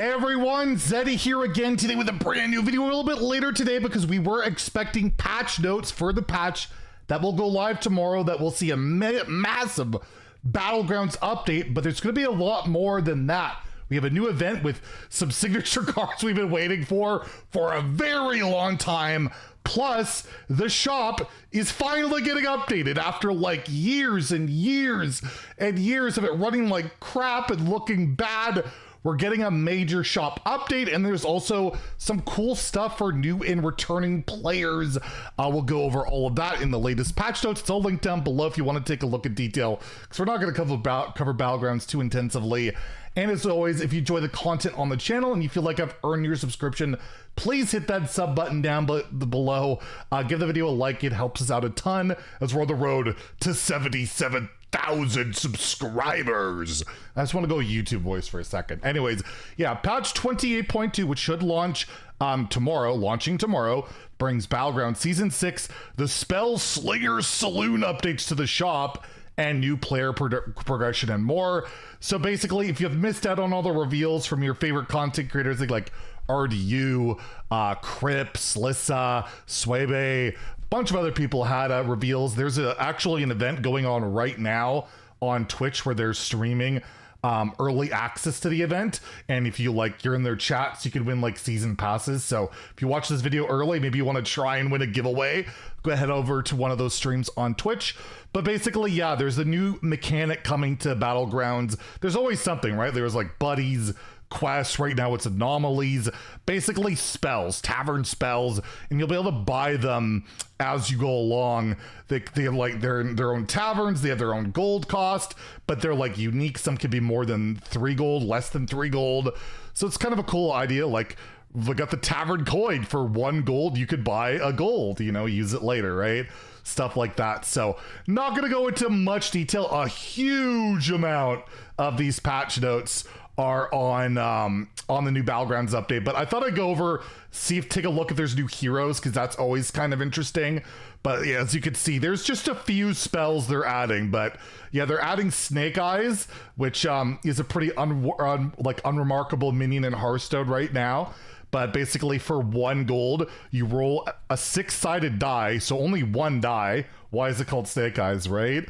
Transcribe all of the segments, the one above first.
Hey everyone, Zeddy here again today with a brand new video a little bit later today because we were expecting patch notes for the patch that will go live tomorrow that will see a massive Battlegrounds update, but there's going to be a lot more than that. We have a new event with some signature cards we've been waiting for a very long time. Plus, the shop is finally getting updated after like years and years and years of it running like crap and looking bad. We're getting a major shop update, and there's also some cool stuff for new and returning players. We'll go over all of that in the latest patch notes. It's all linked down below if you want to take a look at detail, because we're not going to cover Battlegrounds too intensively. And as always, if you enjoy the content on the channel and you feel like I've earned your subscription, please hit that sub button down below. Give the video a like. It helps us out a ton as we're on the road to 77,000 subscribers. I just want to go YouTube voice for a second. Anyways, yeah, patch 28.2, which should launch launching tomorrow, brings Battlegrounds Season 6, the Spell Slinger Saloon updates to the shop, and new player progression and more. So basically, if you've missed out on all the reveals from your favorite content creators like RDU, Crips, Lissa, Swebe, a bunch of other people had reveals. There's actually an event going on right now on Twitch where they're streaming early access to the event, and if you you're in their chats, you can win like season passes. So if you watch this video early, maybe you want to try and win a giveaway, go ahead over to one of those streams on Twitch. But basically, yeah, there's a new mechanic coming to Battlegrounds. There's always something, right? There was like buddies, quests. Right now it's anomalies, basically spells, tavern spells, and you'll be able to buy them as you go along. They have like their own taverns, they have their own gold cost, but they're like unique. Some could be more than 3 gold, less than 3 gold. So it's kind of a cool idea. Like, we got the tavern coin for 1 gold, you could buy a gold, use it later, right? Stuff like that. So not going to go into much detail. A huge amount of these patch notes are on the new Battlegrounds update, but I thought I'd go over, take a look if there's new heroes, because that's always kind of interesting. But yeah, as you can see, there's just a few spells they're adding. But yeah, they're adding Snake Eyes, which is a pretty unremarkable minion in Hearthstone right now. But basically, for 1 gold, you roll a 6-sided die, so only 1 die. Why is it called Snake Eyes, right?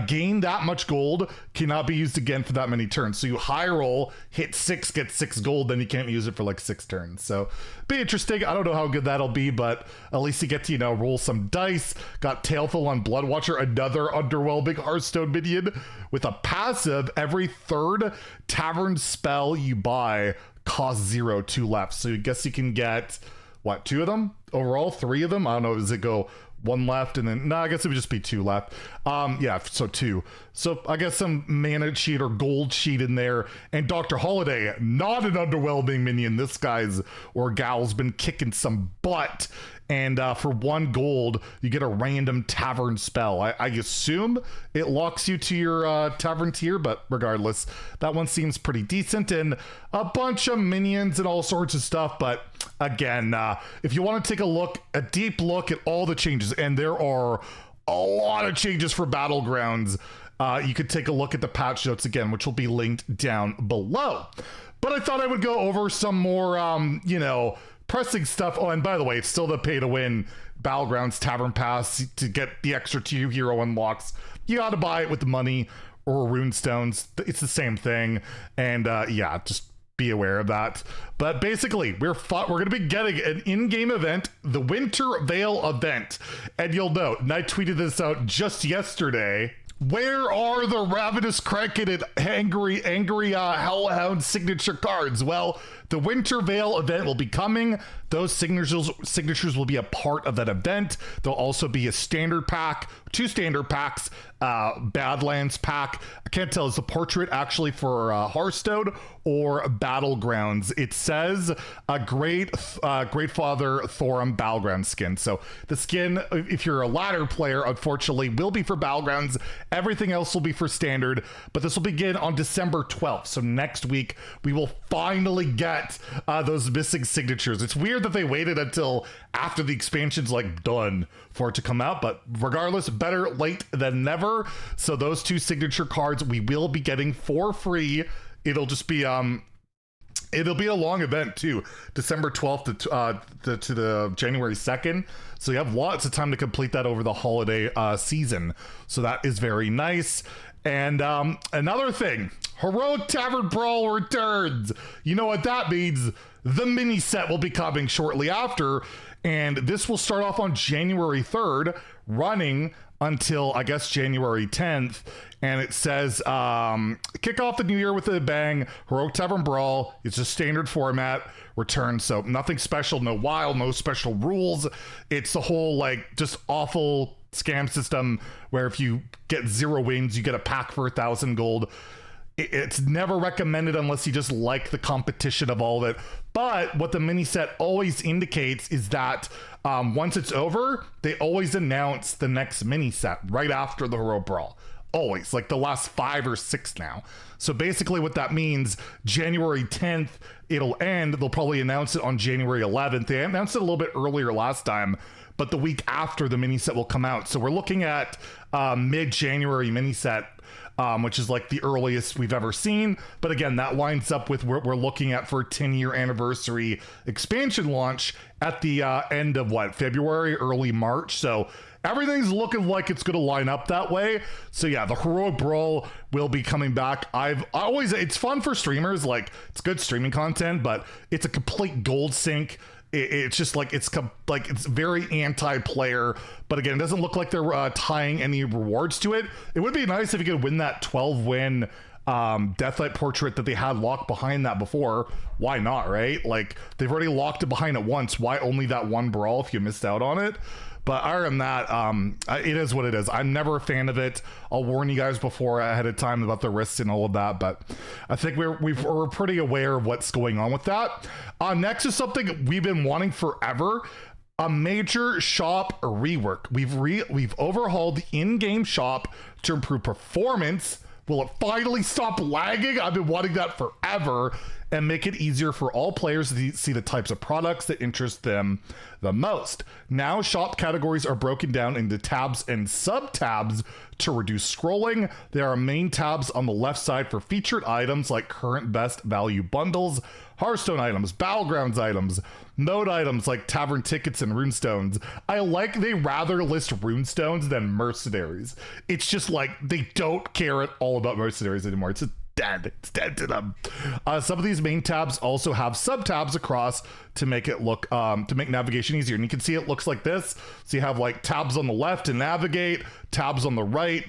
Gain that much gold, cannot be used again for that many turns. So you high roll, hit 6, get 6 gold, then you can't use it for like 6 turns. So be interesting. I don't know how good that'll be, but at least you get to, roll some dice. Got Tailful on Bloodwatcher, another underwhelming Hearthstone minion with a passive. Every 3rd tavern spell you buy cost 0, 2 left. So I guess you can get, what, 2 of them? Overall, 3 of them? I don't know, does it go 1 left and then, no, I guess it would just be 2 left. Yeah, so 2. So I guess some mana cheat or gold cheat in there. And Dr. Holiday, not an underwhelming minion. This guy's or gal's been kicking some butt. And for 1 gold, you get a random tavern spell. I assume it locks you to your tavern tier, but regardless, that one seems pretty decent. And a bunch of minions and all sorts of stuff. But again, if you want to take a deep look at all the changes, and there are a lot of changes for Battlegrounds, you could take a look at the patch notes again, which will be linked down below. But I thought I would go over some more, pressing stuff. Oh, and by the way, it's still the pay-to-win Battlegrounds Tavern Pass to get the extra 2 hero unlocks. You got to buy it with money or runestones. It's the same thing. And yeah, just be aware of that. But basically, we're going to be getting an in-game event, the Winter Veil event. And you'll note, and I tweeted this out just yesterday, where are the Ravenous Kraken and angry Hellhound signature cards? Well, the Winter Veil event will be coming. Those signatures will be a part of that event. There'll also be a standard pack, 2 standard packs, Badlands pack. I can't tell, is the portrait actually for Hearthstone or Battlegrounds? It says a Great Father Thorum Battleground skin. So the skin, if you're a ladder player, unfortunately, will be for Battlegrounds. Everything else will be for standard, but this will begin on December 12th. So next week, we will finally get those missing signatures. It's weird that they waited until after the expansion's done for it to come out, but regardless, better late than never. So those 2 signature cards we will be getting for free. It'll just be It'll be a long event too, December 12th to the January 2nd. So you have lots of time to complete that over the holiday season. So that is very nice. And another thing, Heroic Tavern Brawl returns. You know what that means? The mini set will be coming shortly after. And this will start off on January 3rd, running until, I guess, January 10th. And it says, kick off the new year with a bang. Heroic Tavern Brawl. It's a standard format. Return. So nothing special, no wild, no special rules. It's the whole, like, just awful scam system where if you get 0 wins, you get a pack for 1,000 gold. It's never recommended unless you just like the competition of all of it. But what the mini set always indicates is that once it's over, they always announce the next mini set right after the Hero Brawl. Always, like the last 5 or 6 now. So basically what that means, January 10th, it'll end. They'll probably announce it on January 11th. They announced it a little bit earlier last time, but the week after the mini set will come out. So we're looking at mid-January mini set, which is like the earliest we've ever seen. But again, that lines up with what we're looking at for a 10-year anniversary expansion launch at the end of February, early March. So everything's looking like it's going to line up that way. So yeah, the Heroic Brawl will be coming back. It's fun for streamers. Like, it's good streaming content, but it's a complete gold sink. It's just like it's very anti-player, but again, it doesn't look like they're tying any rewards to it. It would be nice if you could win that 12-win Deathlight portrait that they had locked behind that before. Why not, right? Like, they've already locked it behind it once. Why only that one brawl if you missed out on it? But other than that, it is what it is. I'm never a fan of it. I'll warn you guys before ahead of time about the risks and all of that. But I think we're pretty aware of what's going on with that. Next is something we've been wanting forever. A major shop rework. We've overhauled the in-game shop to improve performance. Will it finally stop lagging? I've been wanting that forever, and make it easier for all players to see the types of products that interest them the most. Now, shop categories are broken down into tabs and sub-tabs to reduce scrolling. There are main tabs on the left side for featured items like current best value bundles, Hearthstone items, Battlegrounds items, mode items like tavern tickets and runestones. I like they rather list runestones than mercenaries. It's just like they don't care at all about mercenaries anymore. It's dead. It's dead to them. Some of these main tabs also have sub tabs across to make it look to make navigation easier. And you can see it looks like this. So you have like tabs on the left to navigate, tabs on the right,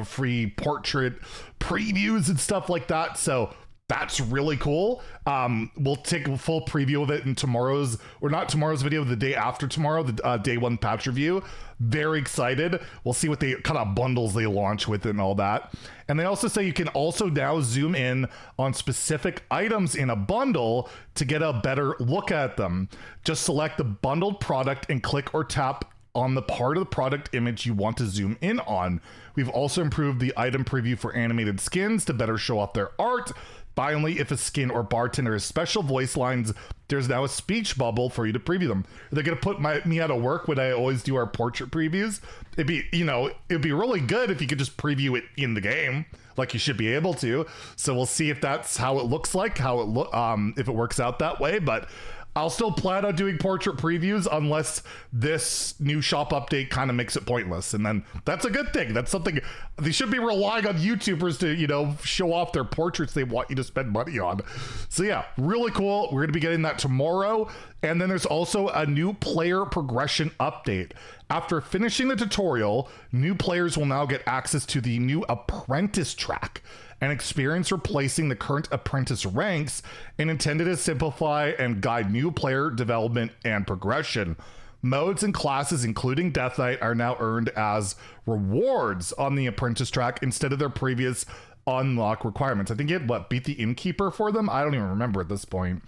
free portrait previews and stuff like that. So that's really cool. We'll take a full preview of it in the day after tomorrow, the day 1 patch review. Very excited. We'll see what kind of bundles they launch with and all that. And they also say you can also now zoom in on specific items in a bundle to get a better look at them. Just select the bundled product and click or tap on the part of the product image you want to zoom in on. We've also improved the item preview for animated skins to better show off their art. Finally, if a skin or bartender has special voice lines, there's now a speech bubble for you to preview them. They're going to put me out of work when I always do our portrait previews. It'd be really good if you could just preview it in the game, like you should be able to. So we'll see if that's how it looks like, if it works out that way. But I'll still plan on doing portrait previews unless this new shop update kind of makes it pointless. And then that's a good thing. That's something they should be relying on YouTubers to, show off their portraits they want you to spend money on. So yeah, really cool. We're going to be getting that tomorrow. And then there's also a new player progression update. After finishing the tutorial, new players will now get access to the new apprentice track, an experience replacing the current apprentice ranks and intended to simplify and guide new player development and progression. Modes and classes, including Death Knight, are now earned as rewards on the apprentice track instead of their previous unlock requirements. I think it beat the innkeeper for them. I don't even remember at this point.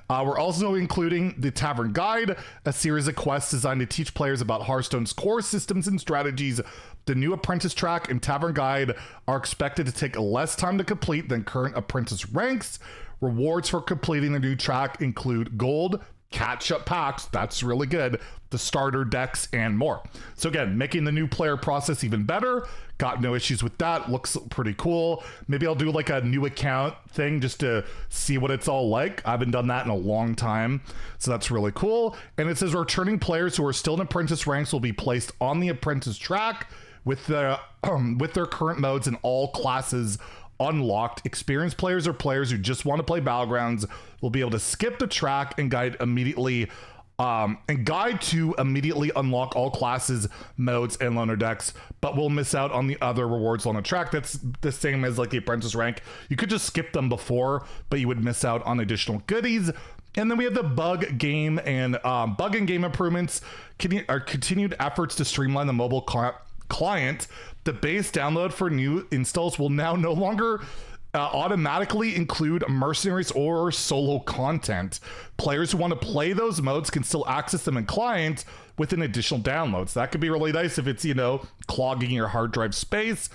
We're also including the Tavern Guide, a series of quests designed to teach players about Hearthstone's core systems and strategies. The new Apprentice track and Tavern Guide are expected to take less time to complete than current Apprentice ranks. Rewards for completing the new track include gold, catch-up packs, that's really good, the starter decks, and more. So again, making the new player process even better. Got no issues with that. Looks pretty cool. Maybe I'll do like a new account thing just to see what it's all like. I haven't done that in a long time, so that's really cool. And it says returning players who are still in apprentice ranks will be placed on the apprentice track with their current modes and all classes unlocked. Experienced players or players who just want to play Battlegrounds will be able to skip the track and guide to immediately unlock all classes, modes, and loner decks, but will miss out on the other rewards on the track. That's the same as like the apprentice rank. You could just skip them before, but you would miss out on additional goodies. And then we have the bug game and bug and game improvements. Our continued efforts to streamline the mobile client. The base download for new installs will now no longer automatically include mercenaries or solo content. Players who want to play those modes can still access them in client with an additional downloads. That could be really nice if it's, you know, clogging your hard drive space.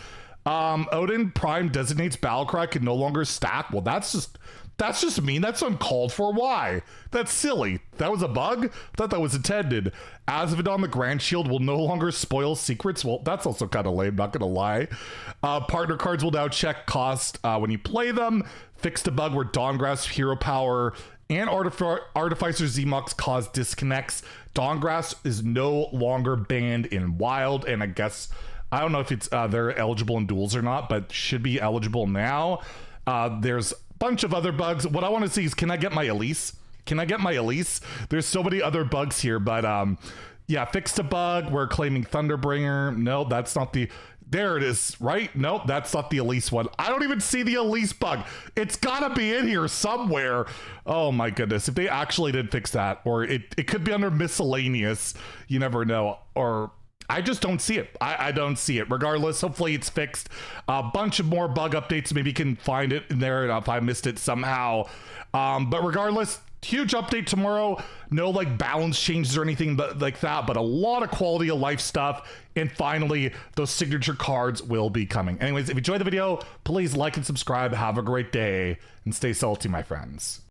Odin Prime designates Battlecry can no longer stack. Well, that's just mean. That's uncalled for. Why? That's silly. That was a bug? I thought that was intended. Azavan the Grand Shield will no longer spoil secrets. Well, that's also kind of lame, not gonna lie. Partner cards will now check cost when you play them. Fixed a bug where Dawngrass, Hero Power, and Artificer Zmox cause disconnects. Dawngrass is no longer banned in Wild, and I guess, I don't know if it's they're eligible in duels or not, but should be eligible now. There's bunch of other bugs. What I want to see is, can I get my Elise? Can I get my Elise? There's so many other bugs here, but yeah, fixed a bug. We're claiming Thunderbringer. No, that's not the, there it is, right? Nope, that's not the Elise one. I don't even see the Elise bug. It's gotta be in here somewhere. Oh my goodness, if they actually did fix that, or it could be under miscellaneous, you never know, or I just don't see it. I don't see it. Regardless, hopefully it's fixed. A bunch of more bug updates. Maybe you can find it in there if I missed it somehow. But regardless, huge update tomorrow. No like balance changes or anything like that, but a lot of quality of life stuff. And finally, those signature cards will be coming. Anyways, if you enjoyed the video, please like and subscribe. Have a great day and stay salty, my friends.